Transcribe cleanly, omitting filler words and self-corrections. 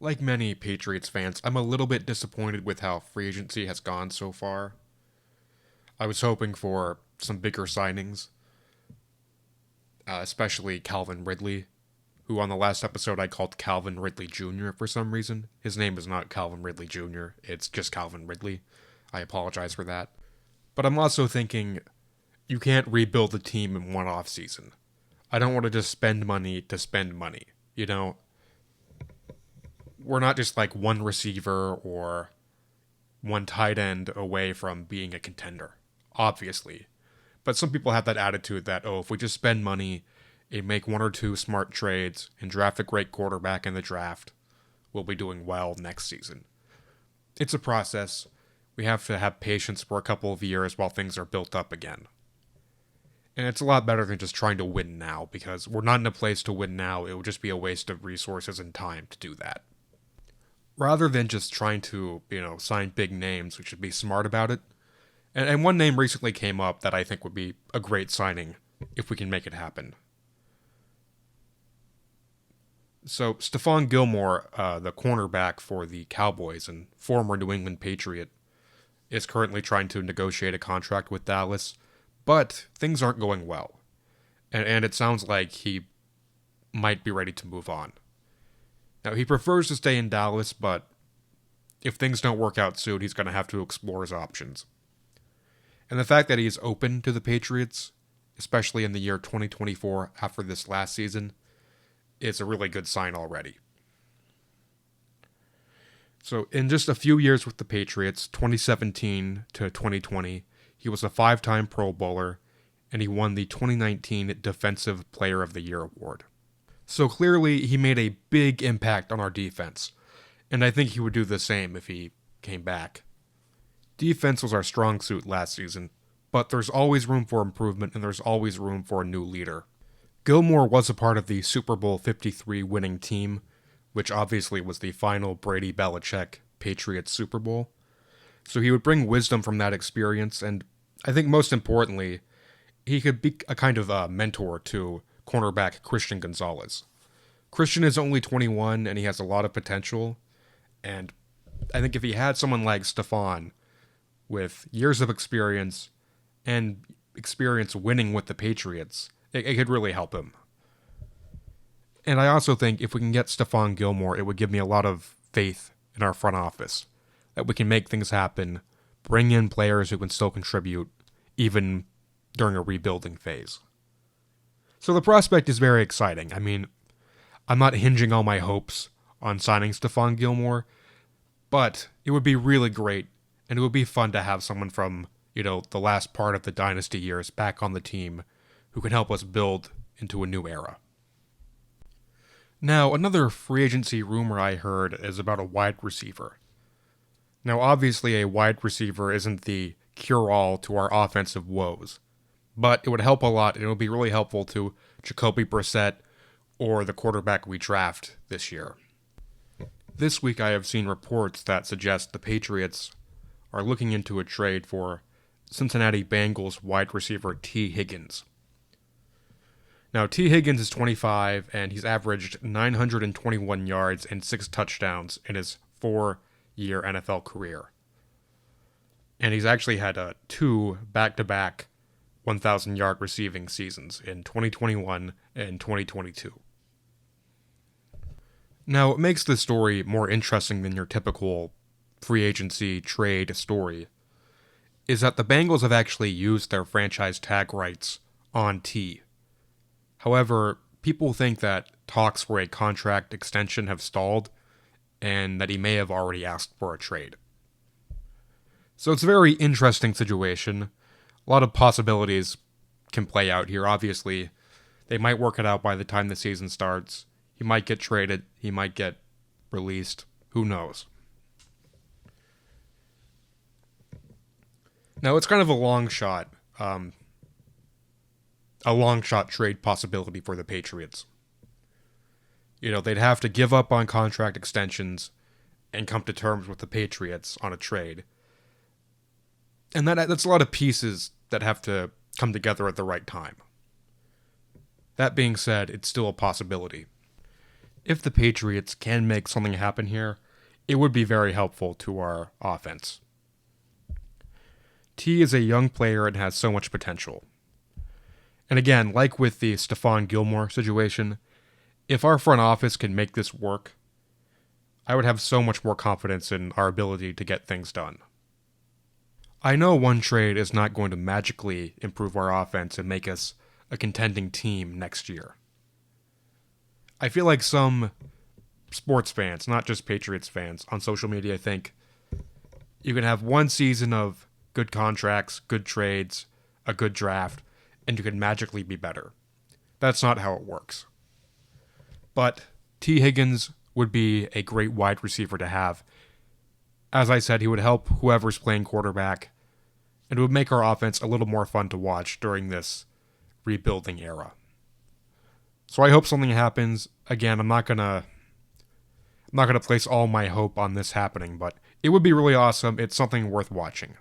Like many Patriots fans, I'm a little bit disappointed with how free agency has gone so far. I was hoping for some bigger signings, especially Calvin Ridley, who on the last episode I called Calvin Ridley Jr. for some reason. His name is not Calvin Ridley Jr., it's just Calvin Ridley. I apologize for that. But I'm also thinking you can't rebuild the team in one off season. I don't want to just spend money to spend money. You know, we're not just like one receiver or one tight end away from being a contender, obviously. But some people have that attitude that, oh, if we just spend money and make one or two smart trades and draft a great quarterback in the draft, we'll be doing well next season. It's a process. We have to have patience for a couple of years while things are built up again. And it's a lot better than just trying to win now, because we're not in a place to win now. It would just be a waste of resources and time to do that. Rather than just trying to, sign big names, we should be smart about it. And one name recently came up that I think would be a great signing if we can make it happen. So, Stephon Gilmore, the cornerback for the Cowboys and former New England Patriot, is currently trying to negotiate a contract with Dallas, but things aren't going well. And it sounds like he might be ready to move on. Now, he prefers to stay in Dallas, but if things don't work out soon, he's going to have to explore his options. And the fact that he's open to the Patriots, especially in the year 2024 after this last season, is a really good sign already. So, in just a few years with the Patriots, 2017 to 2020, he was a 5-time Pro Bowler, and he won the 2019 Defensive Player of the Year award. So clearly, he made a big impact on our defense, and I think he would do the same if he came back. Defense was our strong suit last season, but there's always room for improvement, and there's always room for a new leader. Gilmore was a part of the Super Bowl 53 winning team, which obviously was the final Brady-Belichick Patriots Super Bowl. So he would bring wisdom from that experience, and I think most importantly, he could be a kind of mentor to cornerback Christian Gonzalez. Christian is only 21 and he has a lot of potential, and I think if he had someone like Stephon with years of experience and experience winning with the Patriots, it could really help him. And I also think if we can get Stephon Gilmore, it would give me a lot of faith in our front office that we can make things happen, bring in players who can still contribute, even during a rebuilding phase. So the prospect is very exciting. I mean, I'm not hinging all my hopes on signing Stephon Gilmore, but it would be really great, and it would be fun to have someone from, the last part of the dynasty years back on the team who can help us build into a new era. Now, another free agency rumor I heard is about a wide receiver. Now, obviously, a wide receiver isn't the cure-all to our offensive woes, but it would help a lot, and it would be really helpful to Jacoby Brissett or the quarterback we draft this year. This week I have seen reports that suggest the Patriots are looking into a trade for Cincinnati Bengals wide receiver T. Higgins. Now, T. Higgins is 25, and he's averaged 921 yards and 6 touchdowns in his 4-year NFL career. And he's actually had 2 back-to-back 1,000-yard receiving seasons in 2021 and 2022. Now, what makes this story more interesting than your typical free agency trade story is that the Bengals have actually used their franchise tag rights on T. However, people think that talks for a contract extension have stalled and that he may have already asked for a trade. So it's a very interesting situation. A lot of possibilities can play out here. Obviously, they might work it out by the time the season starts. He might get traded. He might get released. Who knows? Now, it's kind of a long shot trade possibility for the Patriots. They'd have to give up on contract extensions and come to terms with the Patriots on a trade. And that's a lot of pieces that have to come together at the right time. That being said, it's still a possibility. if the Patriots can make something happen here, it would be very helpful to our offense. T is a young player and has so much potential. And again, like with the Stephon Gilmore situation, if our front office can make this work, I would have so much more confidence in our ability to get things done. I know one trade is not going to magically improve our offense and make us a contending team next year. I feel like some sports fans, not just Patriots fans, on social media think you can have one season of good contracts, good trades, a good draft, and you can magically be better. That's not how it works. But T. Higgins would be a great wide receiver to have. As I said, he would help whoever's playing quarterback, and it would make our offense a little more fun to watch during this rebuilding era. So I hope something happens. Again, I'm not gonna place all my hope on this happening, but it would be really awesome. It's something worth watching.